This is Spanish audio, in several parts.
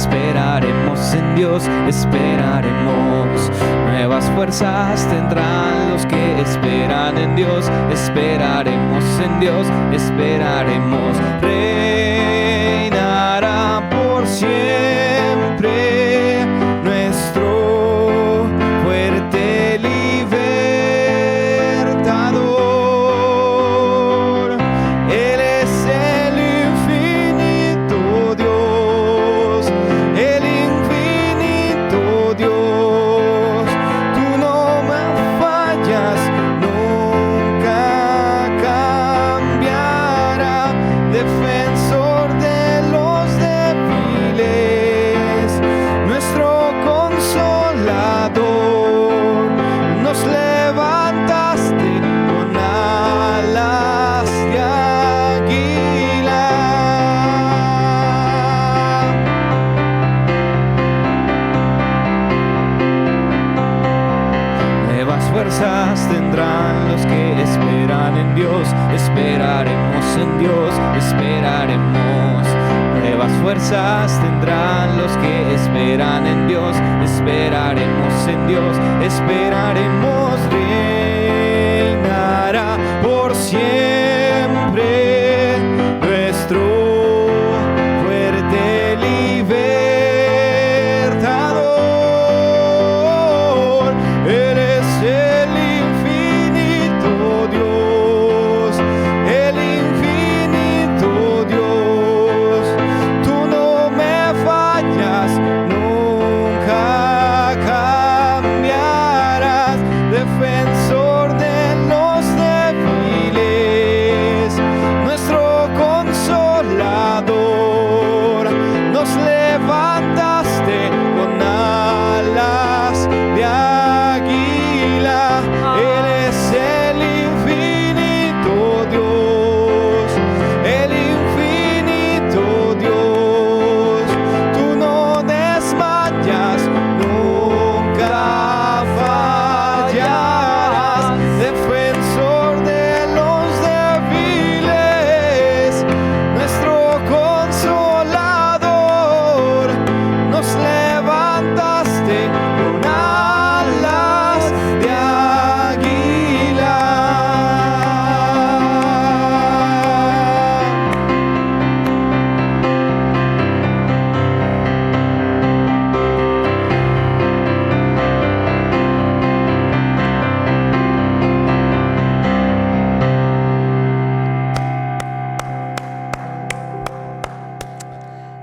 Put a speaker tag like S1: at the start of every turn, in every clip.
S1: esperaremos en Dios, esperaremos. Nuevas fuerzas tendrán los que esperan en Dios, esperaremos en Dios, esperaremos. Reinará por siempre nuestro fuerte libertador. Él es el infinito Dios, el infinito Dios. Tú no me fallas, nunca cambiará. Defensor de los débiles, nuestro consolador. Nos levantaste con alas de águila. Nuevas fuerzas tendrán los que esperan en Dios, esperaremos en Dios, esperaremos. Nuevas fuerzas tendrán los que esperan en Dios, esperaremos en Dios, esperaremos. Reinará por siempre nuestro fuerte libertador. Él es el infinito Dios, el infinito Dios. Tú no me fallas, nunca cambiarás. Defensor de los débiles, nuestro consolador. Nos levantaste con alas de águila. Él es el infinito Dios, el infinito Dios. Tú no desmayas, nunca fallarás. Defensor de los débiles, nuestro consolador. Nos levantaste con alas de águila.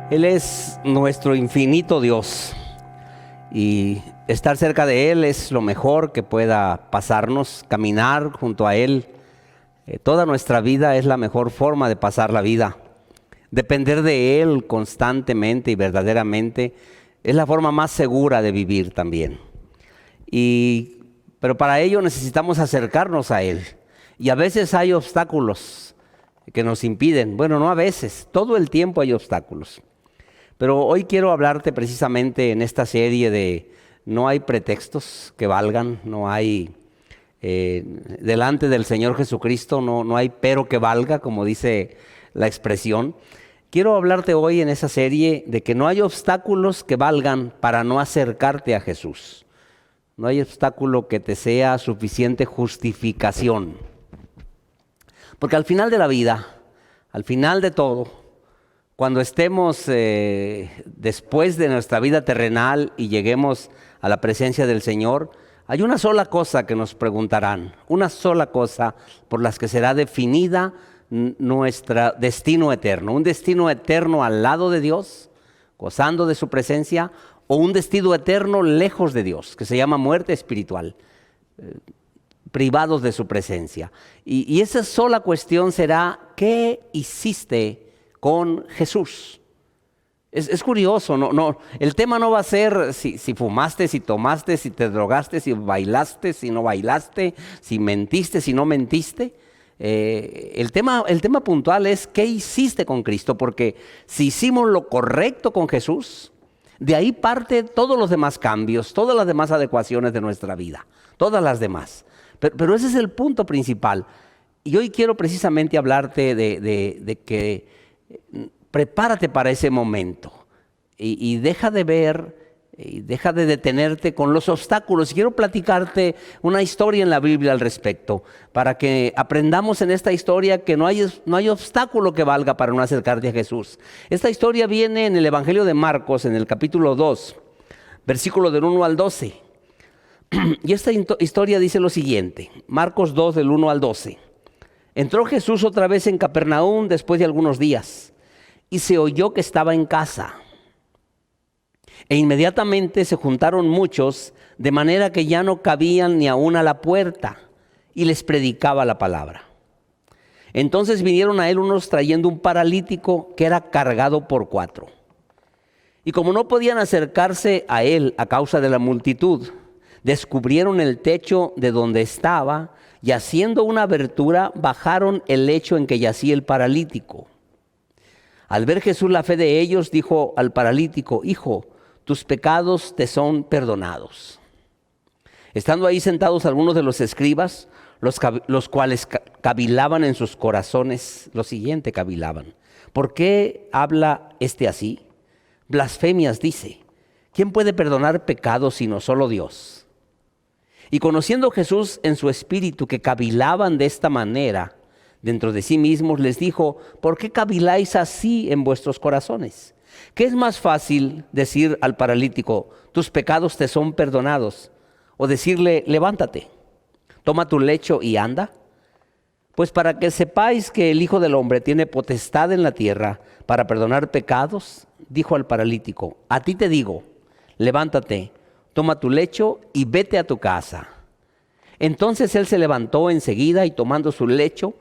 S2: Él es nuestro infinito Dios y estar cerca de Él es lo mejor que pueda pasarnos, caminar junto a Él. Toda nuestra vida es la mejor forma de pasar la vida. Depender de Él constantemente y verdaderamente es la forma más segura de vivir también. Pero para ello necesitamos acercarnos a Él. Y a veces hay obstáculos que nos impiden. Bueno, no a veces, todo el tiempo hay obstáculos. Pero hoy quiero hablarte precisamente en esta serie de no hay pretextos que valgan, no hay delante del Señor Jesucristo, no hay pero que valga, como dice la expresión. Quiero hablarte hoy en esa serie de que no hay obstáculos que valgan para no acercarte a Jesús. No hay obstáculo que te sea suficiente justificación. Porque al final de la vida, al final de todo, cuando estemos después de nuestra vida terrenal y lleguemos a la presencia del Señor, hay una sola cosa que nos preguntarán, una sola cosa por la que será definida nuestro destino eterno. Un destino eterno al lado de Dios, gozando de su presencia, o un destino eterno lejos de Dios, que se llama muerte espiritual, privados de su presencia. Y esa sola cuestión será, ¿qué hiciste con Jesús? Es curioso, el tema no va a ser si fumaste, si tomaste, si te drogaste, si bailaste, si no bailaste, si mentiste, si no mentiste. El tema puntual es ¿qué hiciste con Cristo? Porque si hicimos lo correcto con Jesús, de ahí parte todos los demás cambios, todas las demás adecuaciones de nuestra vida, todas las demás. Pero ese es el punto principal. Y hoy quiero precisamente hablarte de que prepárate para ese momento. y deja de ver y deja de detenerte con los obstáculos. Quiero platicarte una historia en la Biblia al respecto, para que aprendamos en esta historia que no hay obstáculo que valga para no acercarte a Jesús. Esta historia viene en el Evangelio de Marcos, en el capítulo 2, versículo del 1 al 12. Y esta historia dice lo siguiente, Marcos 2, del 1 al 12. Entró Jesús otra vez en Capernaum después de algunos días, y se oyó que estaba en casa. E inmediatamente se juntaron muchos, de manera que ya no cabían ni aún a la puerta, y les predicaba la palabra. Entonces vinieron a él unos trayendo un paralítico que era cargado por 4. Y como no podían acercarse a él a causa de la multitud, descubrieron el techo de donde estaba, y haciendo una abertura, bajaron el lecho en que yacía el paralítico. Al ver Jesús la fe de ellos, dijo al paralítico: Hijo, tus pecados te son perdonados. Estando ahí sentados algunos de los escribas, los cuales cavilaban en sus corazones, lo siguiente cavilaban: ¿por qué habla este así? Blasfemias dice. ¿Quién puede perdonar pecados sino solo Dios? Y conociendo Jesús en su espíritu que cavilaban de esta manera dentro de sí mismos, les dijo: ¿por qué caviláis así en vuestros corazones? ¿Qué es más fácil decir al paralítico: tus pecados te son perdonados? O decirle: levántate, toma tu lecho y anda. Pues para que sepáis que el Hijo del Hombre tiene potestad en la tierra para perdonar pecados, dijo al paralítico: a ti te digo, levántate, toma tu lecho y vete a tu casa. Entonces él se levantó enseguida y tomando su lecho,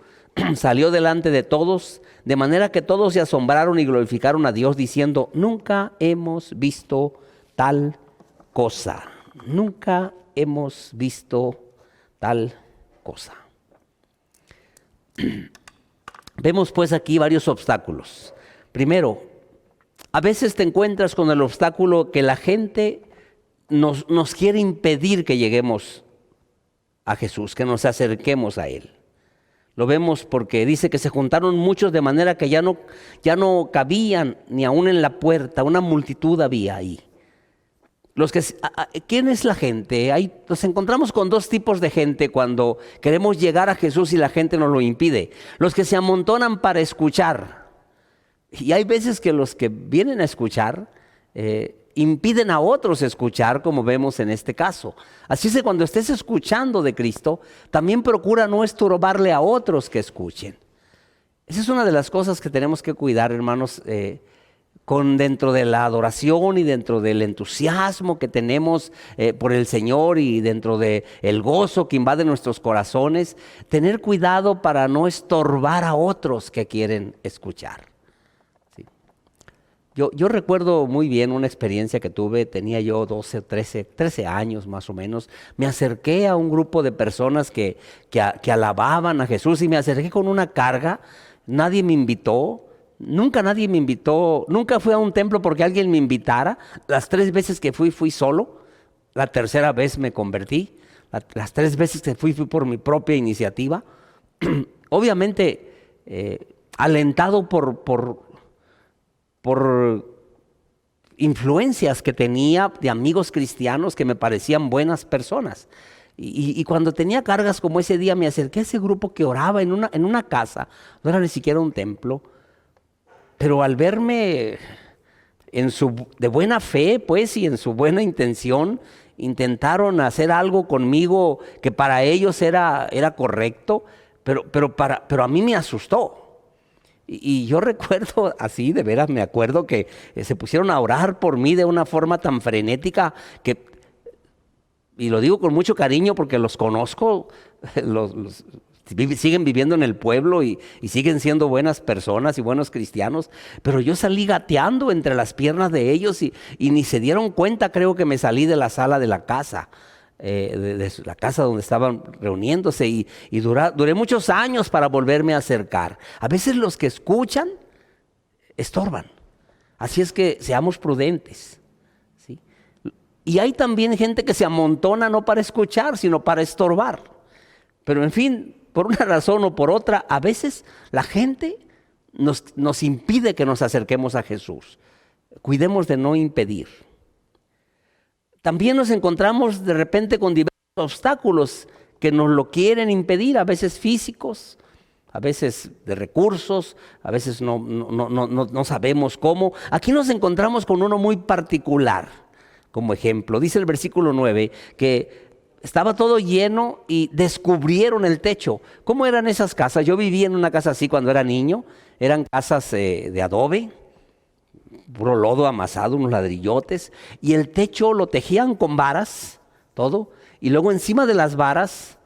S2: salió delante de todos, de manera que todos se asombraron y glorificaron a Dios, diciendo: nunca hemos visto tal cosa. Nunca hemos visto tal cosa. Vemos pues aquí varios obstáculos. Primero, a veces te encuentras con el obstáculo que la gente nos quiere impedir que lleguemos a Jesús, que nos acerquemos a Él. Lo vemos porque dice que se juntaron muchos de manera que ya no cabían ni aún en la puerta, una multitud había ahí. ¿Quién es la gente? Nos encontramos con dos tipos de gente cuando queremos llegar a Jesús y la gente nos lo impide. Los que se amontonan para escuchar. Y hay veces que los que vienen a escuchar impiden a otros escuchar, como vemos en este caso. Así es que cuando estés escuchando de Cristo, también procura no estorbarle a otros que escuchen. Esa es una de las cosas que tenemos que cuidar, hermanos, dentro de la adoración y dentro del entusiasmo que tenemos por el Señor y dentro del gozo que invade nuestros corazones, tener cuidado para no estorbar a otros que quieren escuchar. ¿Sí? Yo recuerdo muy bien una experiencia que tuve, tenía yo 13 años más o menos. Me acerqué a un grupo de personas que alababan a Jesús y me acerqué con una carga. Nadie me invitó. Nunca nadie me invitó, nunca fui a un templo porque alguien me invitara. Las 3 veces que fui solo. La tercera vez me convertí. Las 3 veces que fui por mi propia iniciativa. Obviamente alentado por influencias que tenía de amigos cristianos que me parecían buenas personas. Y cuando tenía cargas como ese día, me acerqué a ese grupo que oraba en una casa. No era ni siquiera un templo. Pero al verme de buena fe, pues, y en su buena intención, intentaron hacer algo conmigo que para ellos era correcto, pero a mí me asustó. Y yo recuerdo así, de veras me acuerdo que se pusieron a orar por mí de una forma tan frenética y lo digo con mucho cariño porque los conozco, siguen viviendo en el pueblo y siguen siendo buenas personas y buenos cristianos, pero yo salí gateando entre las piernas de ellos y ni se dieron cuenta. Creo que me salí de la sala de la casa, de la casa donde estaban reuniéndose y duré muchos años para volverme a acercar. A veces los que escuchan estorban, así es que seamos prudentes, ¿sí? Y hay también gente que se amontona no para escuchar, sino para estorbar. Pero en fin, por una razón o por otra, a veces la gente nos impide que nos acerquemos a Jesús. Cuidemos de no impedir. También nos encontramos de repente con diversos obstáculos que nos lo quieren impedir, a veces físicos, a veces de recursos, a veces no sabemos cómo. Aquí nos encontramos con uno muy particular como ejemplo. Dice el versículo 9 que estaba todo lleno y descubrieron el techo. ¿Cómo eran esas casas? Yo viví en una casa así cuando era niño. Eran casas de adobe, puro lodo amasado, unos ladrillotes, y el techo lo tejían con varas, todo, y luego encima de las varas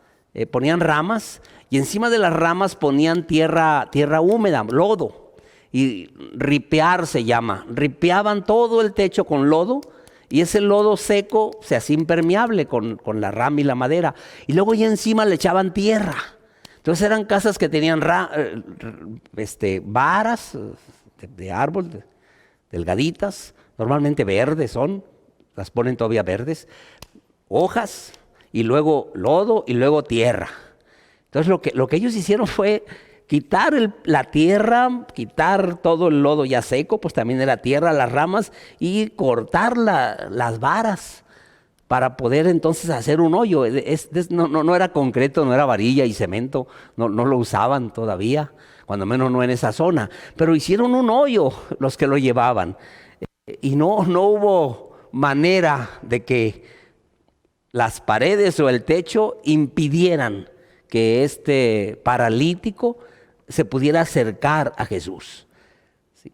S2: ponían ramas, y encima de las ramas ponían tierra húmeda, lodo, y ripear se llama. Ripeaban todo el techo con lodo, y ese lodo seco se hacía impermeable con la rama y la madera, y luego ya encima le echaban tierra. Entonces eran casas que tenían varas de árbol, delgaditas, normalmente verdes las ponen todavía verdes, hojas y luego lodo y luego tierra. Entonces lo que ellos hicieron fue quitar la tierra, quitar todo el lodo ya seco, pues también de la tierra, las ramas, y cortar las varas para poder entonces hacer un hoyo. No era concreto, no era varilla y cemento, no lo usaban todavía, cuando menos no en esa zona, pero hicieron un hoyo los que lo llevaban, y no hubo manera de que las paredes o el techo impidieran que este paralítico se pudiera acercar a Jesús. ¿Sí?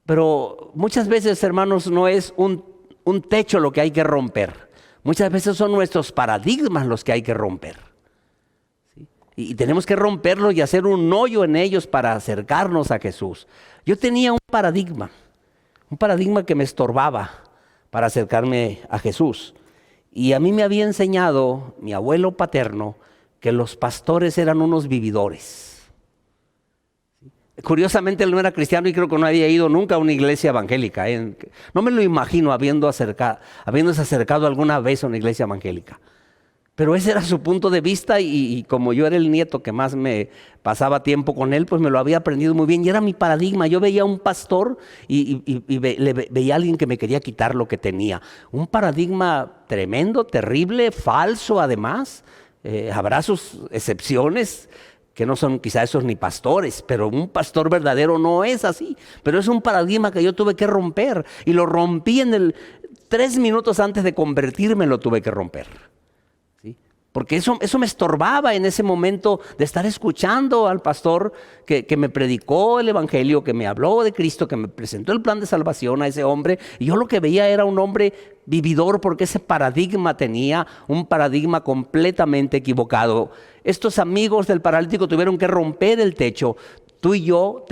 S2: Pero muchas veces, hermanos, no es un techo lo que hay que romper. Muchas veces son nuestros paradigmas los que hay que romper. ¿Sí? Y tenemos que romperlos y hacer un hoyo en ellos para acercarnos a Jesús. Yo tenía un paradigma que me estorbaba para acercarme a Jesús. Y a mí me había enseñado mi abuelo paterno que los pastores eran unos vividores. Curiosamente él no era cristiano y creo que no había ido nunca a una iglesia evangélica. No me lo imagino habiéndose acercado alguna vez a una iglesia evangélica. Pero ese era su punto de vista y como yo era el nieto que más me pasaba tiempo con él, pues me lo había aprendido muy bien y era mi paradigma. Yo veía a un pastor y veía a alguien que me quería quitar lo que tenía. Un paradigma tremendo, terrible, falso además. Habrá sus excepciones, que no son quizá esos ni pastores, pero un pastor verdadero no es así. Pero es un paradigma que yo tuve que romper y lo rompí 3 minutos antes de convertirme, lo tuve que romper. ¿Sí? Porque eso me estorbaba en ese momento de estar escuchando al pastor que me predicó el evangelio, que me habló de Cristo, que me presentó el plan de salvación a ese hombre. Y yo lo que veía era un hombre vividor porque ese paradigma tenía un paradigma completamente equivocado. Estos amigos del paralítico tuvieron que romper el techo. Tú y yo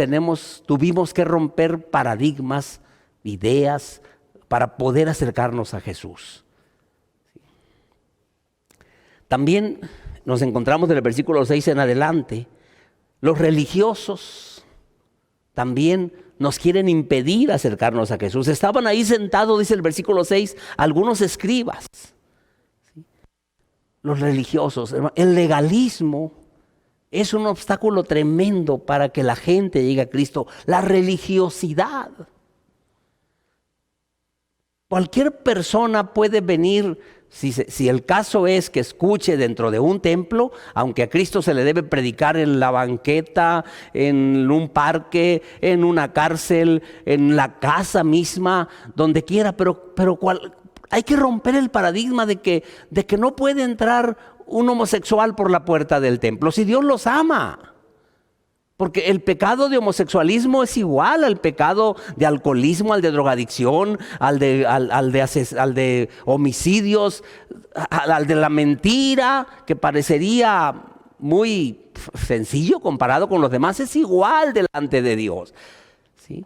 S2: tuvimos que romper paradigmas, ideas, para poder acercarnos a Jesús. También nos encontramos en el versículo 6 en adelante. Los religiosos también nos quieren impedir acercarnos a Jesús. Estaban ahí sentados, dice el versículo 6, algunos escribas. Los religiosos, el legalismo es un obstáculo tremendo para que la gente llegue a Cristo. La religiosidad. Cualquier persona puede venir, si el caso es que escuche dentro de un templo, aunque a Cristo se le debe predicar en la banqueta, en un parque, en una cárcel, en la casa misma, donde quiera, pero hay que romper el paradigma de que no puede entrar un homosexual por la puerta del templo, si Dios los ama. Porque el pecado de homosexualismo es igual al pecado de alcoholismo, al de drogadicción, al de homicidios, al de la mentira, que parecería muy sencillo comparado con los demás, es igual delante de Dios. ¿Sí?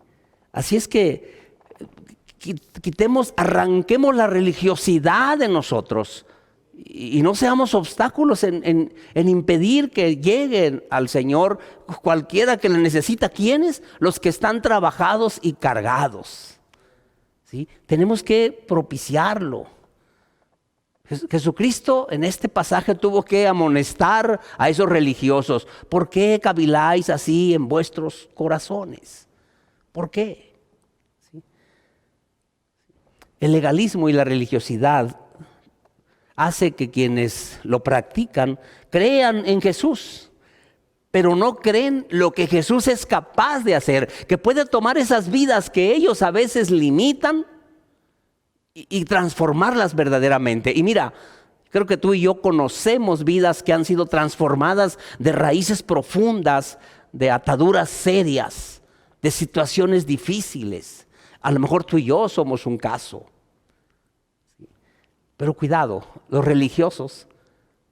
S2: Así es que arranquemos la religiosidad de nosotros y no seamos obstáculos en impedir que lleguen al Señor cualquiera que le necesita. ¿Quiénes? Los que están trabajados y cargados. ¿Sí? Tenemos que propiciarlo. Jesucristo en este pasaje tuvo que amonestar a esos religiosos. ¿Por qué caviláis así en vuestros corazones? ¿Por qué? ¿Sí? El legalismo y la religiosidad hace que quienes lo practican crean en Jesús, pero no creen lo que Jesús es capaz de hacer, que puede tomar esas vidas que ellos a veces limitan y transformarlas verdaderamente. Y mira, creo que tú y yo conocemos vidas que han sido transformadas de raíces profundas, de ataduras serias, de situaciones difíciles. A lo mejor tú y yo somos un caso. Pero cuidado, los religiosos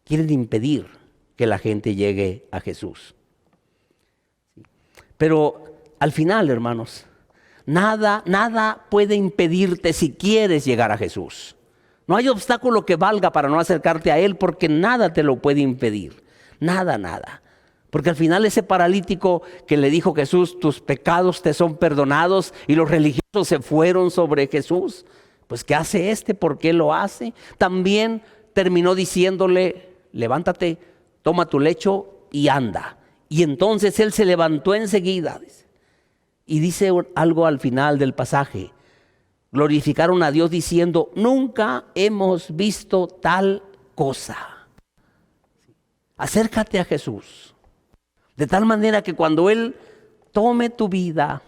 S2: quieren impedir que la gente llegue a Jesús. Pero al final, hermanos, nada puede impedirte si quieres llegar a Jesús. No hay obstáculo que valga para no acercarte a Él, porque nada te lo puede impedir. Nada. Porque al final ese paralítico que le dijo Jesús, tus pecados te son perdonados, y los religiosos se fueron sobre Jesús. Pues ¿qué hace este? ¿Por qué lo hace? También terminó diciéndole, levántate, toma tu lecho y anda. Y entonces él se levantó enseguida. Y dice algo al final del pasaje. Glorificaron a Dios diciendo, nunca hemos visto tal cosa. Acércate a Jesús. De tal manera que cuando Él tome tu vida,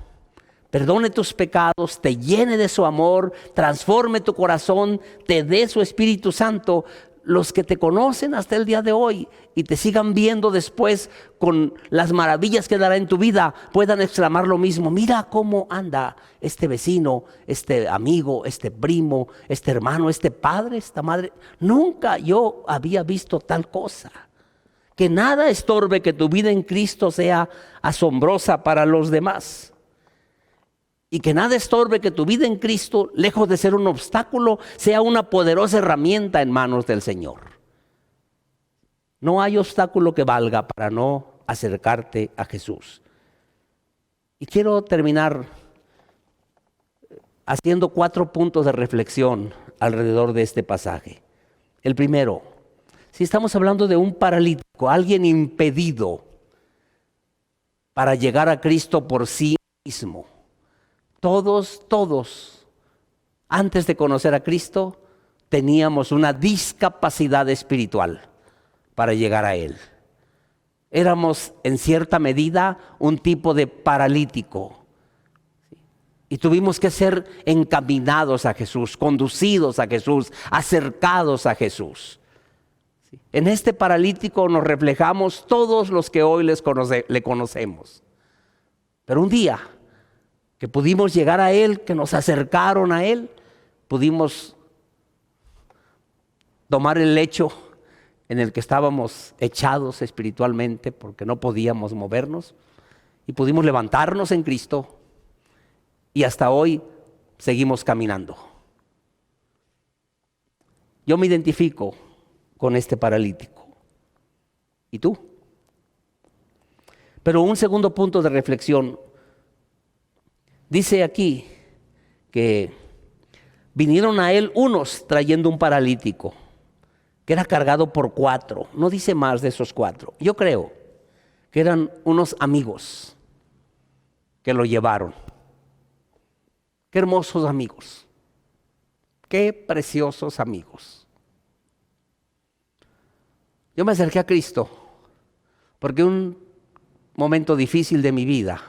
S2: perdone tus pecados, te llene de su amor, transforme tu corazón, te dé su Espíritu Santo, los que te conocen hasta el día de hoy y te sigan viendo después con las maravillas que dará en tu vida, puedan exclamar lo mismo. Mira cómo anda este vecino, este amigo, este primo, este hermano, este padre, esta madre. Nunca yo había visto tal cosa. Que nada estorbe que tu vida en Cristo sea asombrosa para los demás. Y que nada estorbe que tu vida en Cristo, lejos de ser un obstáculo, sea una poderosa herramienta en manos del Señor. No hay obstáculo que valga para no acercarte a Jesús. Y quiero terminar haciendo 4 puntos de reflexión alrededor de este pasaje. El primero, si estamos hablando de un paralítico, alguien impedido para llegar a Cristo por sí mismo. Todos, antes de conocer a Cristo, teníamos una discapacidad espiritual para llegar a Él. Éramos en cierta medida un tipo de paralítico. Y tuvimos que ser encaminados a Jesús, conducidos a Jesús, acercados a Jesús. En este paralítico nos reflejamos todos los que hoy le conocemos. Pero un día que pudimos llegar a Él, que nos acercaron a Él, pudimos tomar el lecho en el que estábamos echados espiritualmente porque no podíamos movernos, y pudimos levantarnos en Cristo, y hasta hoy seguimos caminando. Yo me identifico con este paralítico. ¿Y tú? Pero un segundo punto de reflexión. Dice aquí que vinieron a Él unos trayendo un paralítico que era cargado por 4. No dice más de esos 4. Yo creo que eran unos amigos que lo llevaron. Qué hermosos amigos. Qué preciosos amigos. Yo me acerqué a Cristo porque un momento difícil de mi vida,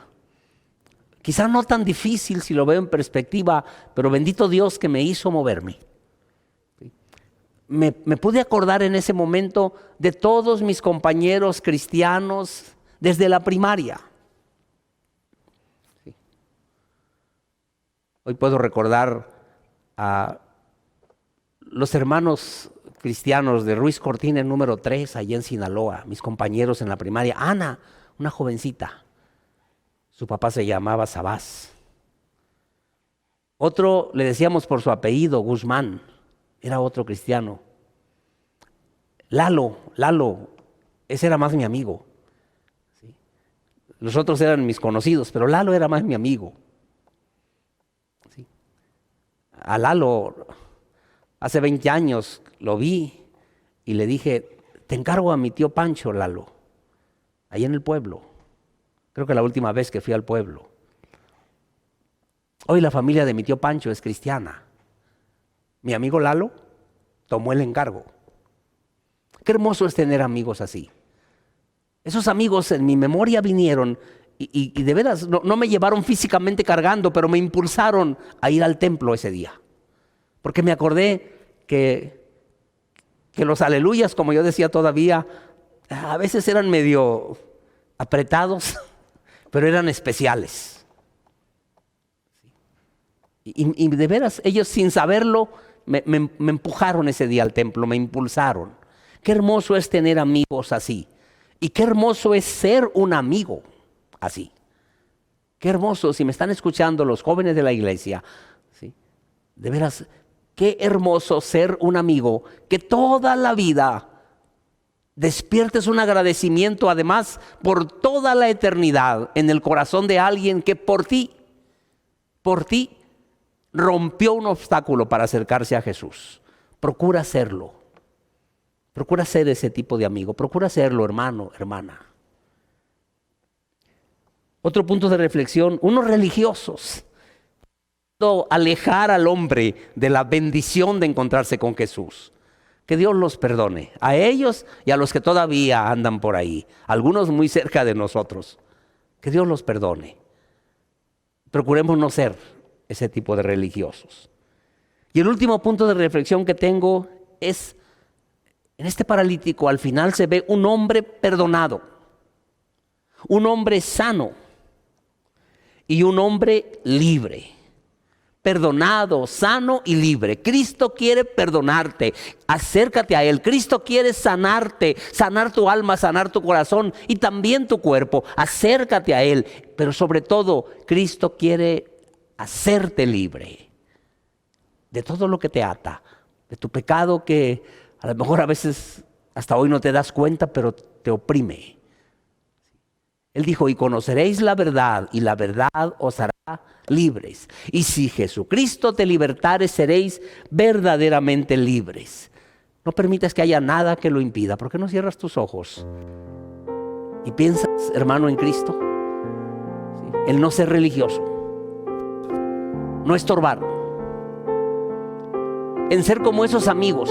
S2: quizá no tan difícil si lo veo en perspectiva, pero bendito Dios que me hizo moverme. Me pude acordar en ese momento de todos mis compañeros cristianos desde la primaria. Hoy puedo recordar a los hermanos cristianos de Ruiz Cortines número 3, allá en Sinaloa, mis compañeros en la primaria. Ana, una jovencita, su papá se llamaba Sabás. Otro le decíamos por su apellido, Guzmán, era otro cristiano. Lalo, ese era más mi amigo. ¿Sí? Los otros eran mis conocidos, pero Lalo era más mi amigo. ¿Sí? A Lalo, hace 20 años lo vi y le dije, te encargo a mi tío Pancho, Lalo, ahí en el pueblo. Creo que la última vez que fui al pueblo. Hoy la familia de mi tío Pancho es cristiana. Mi amigo Lalo tomó el encargo. Qué hermoso es tener amigos así. Esos amigos en mi memoria vinieron y de veras no me llevaron físicamente cargando, pero me impulsaron a ir al templo ese día. Porque me acordé que los aleluyas, como yo decía todavía, a veces eran medio apretados, pero eran especiales. Y de veras, ellos sin saberlo, me empujaron ese día al templo, me impulsaron. Qué hermoso es tener amigos así. Y qué hermoso es ser un amigo así. Qué hermoso, si me están escuchando los jóvenes de la iglesia, ¿sí? De veras, qué hermoso ser un amigo que toda la vida despiertes un agradecimiento, además, por toda la eternidad en el corazón de alguien que por ti, rompió un obstáculo para acercarse a Jesús. Procura hacerlo. Procura ser ese tipo de amigo. Procura serlo, hermano, hermana. Otro punto de reflexión, unos religiosos alejar al hombre de la bendición de encontrarse con Jesús. Que Dios los perdone, a ellos y a los que todavía andan por ahí, algunos muy cerca de nosotros. Que Dios los perdone. Procuremos no ser ese tipo de religiosos. Y el último punto de reflexión que tengo es, en este paralítico al final se ve un hombre perdonado, un hombre sano y un hombre libre. Perdonado, sano y libre. Cristo quiere perdonarte. Acércate a Él. Cristo quiere sanarte, sanar tu alma, sanar tu corazón y también tu cuerpo. Acércate a Él. Pero sobre todo, Cristo quiere hacerte libre de todo lo que te ata, de tu pecado que a lo mejor a veces hasta hoy no te das cuenta, pero te oprime. Él dijo, y conoceréis la verdad, y la verdad os hará libres. Y si Jesucristo te libertare, seréis verdaderamente libres. No permitas que haya nada que lo impida. ¿Por qué no cierras tus ojos y piensas, hermano, en Cristo? ¿Sí? El no ser religioso, no estorbar, en ser como esos amigos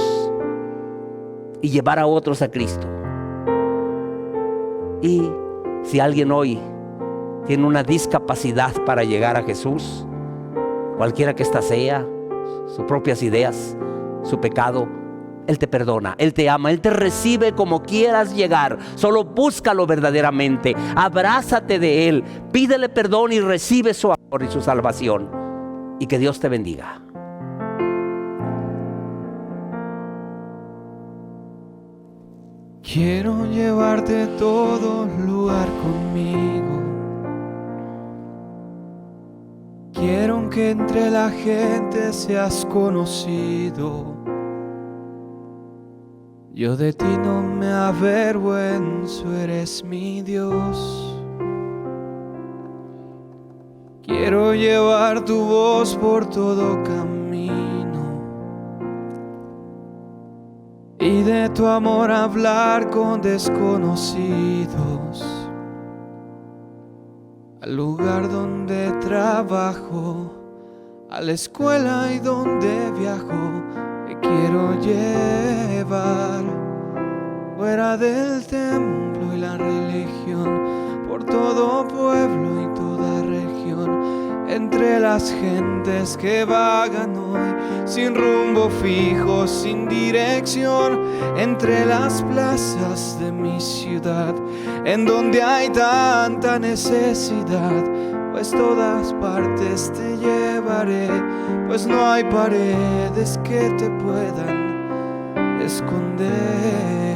S2: y llevar a otros a Cristo. Y si alguien hoy tiene una discapacidad para llegar a Jesús, cualquiera que ésta sea, sus propias ideas, su pecado, Él te perdona, Él te ama, Él te recibe como quieras llegar. Solo búscalo verdaderamente, abrázate de Él, pídele perdón y recibe su amor y su salvación. Y que Dios te bendiga.
S1: Quiero llevarte a todo lugar conmigo. Quiero que entre la gente seas conocido. Yo de ti no me avergüenzo, eres mi Dios. Quiero llevar tu voz por todo camino y de tu amor hablar con desconocidos. Al lugar donde trabajo, a la escuela y donde viajo, te quiero llevar fuera del templo y la religión, por todo pueblo y toda región, entre las gentes que vagan hoy sin rumbo fijo, sin dirección, entre las plazas de mi ciudad, en donde hay tanta necesidad, pues todas partes te llevaré, pues no hay paredes que te puedan esconder.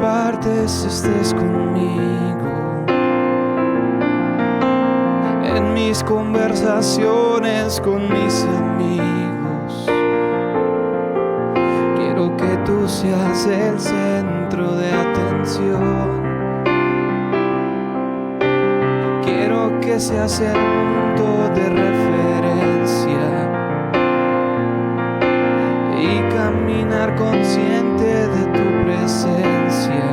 S1: Partes estés conmigo, en mis conversaciones con mis amigos. Quiero que tú seas el centro de atención. Quiero que seas el punto de referencia y caminar caminar consciente de tu presencia.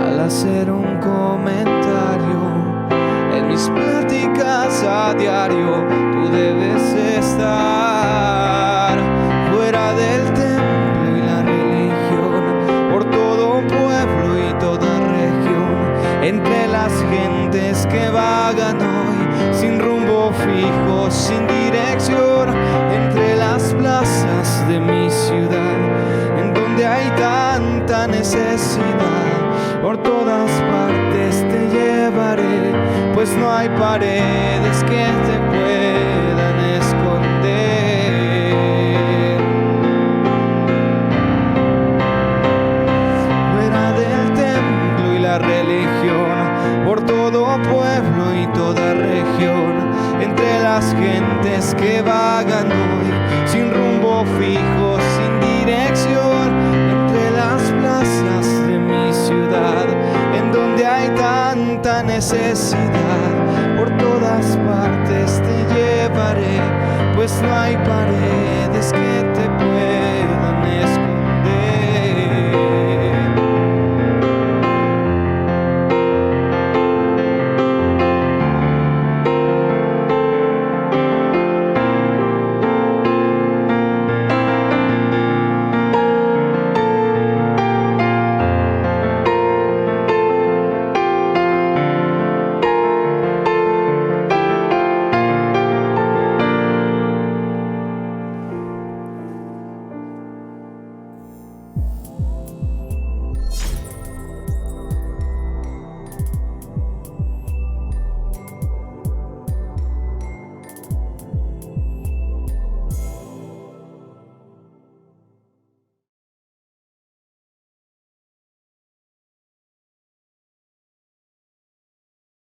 S1: Al hacer un comentario en mis pláticas a diario, tú debes estar fuera del templo y la religión, por todo un pueblo y toda región, entre las gentes que vagan hoy sin rumbo fijo, sin dirección, entre las plazas de mi ciudad, en donde hay tanta necesidad. Por todas partes te llevaré, pues no hay paredes que te puedan esconder. Fuera del templo y la religión, por todo pueblo y toda región, entre las gentes que vagan hoy sin rumbo fijo, sin dirección, entre las plazas de mi ciudad, en donde hay tanta necesidad. Por todas partes te llevaré, pues no hay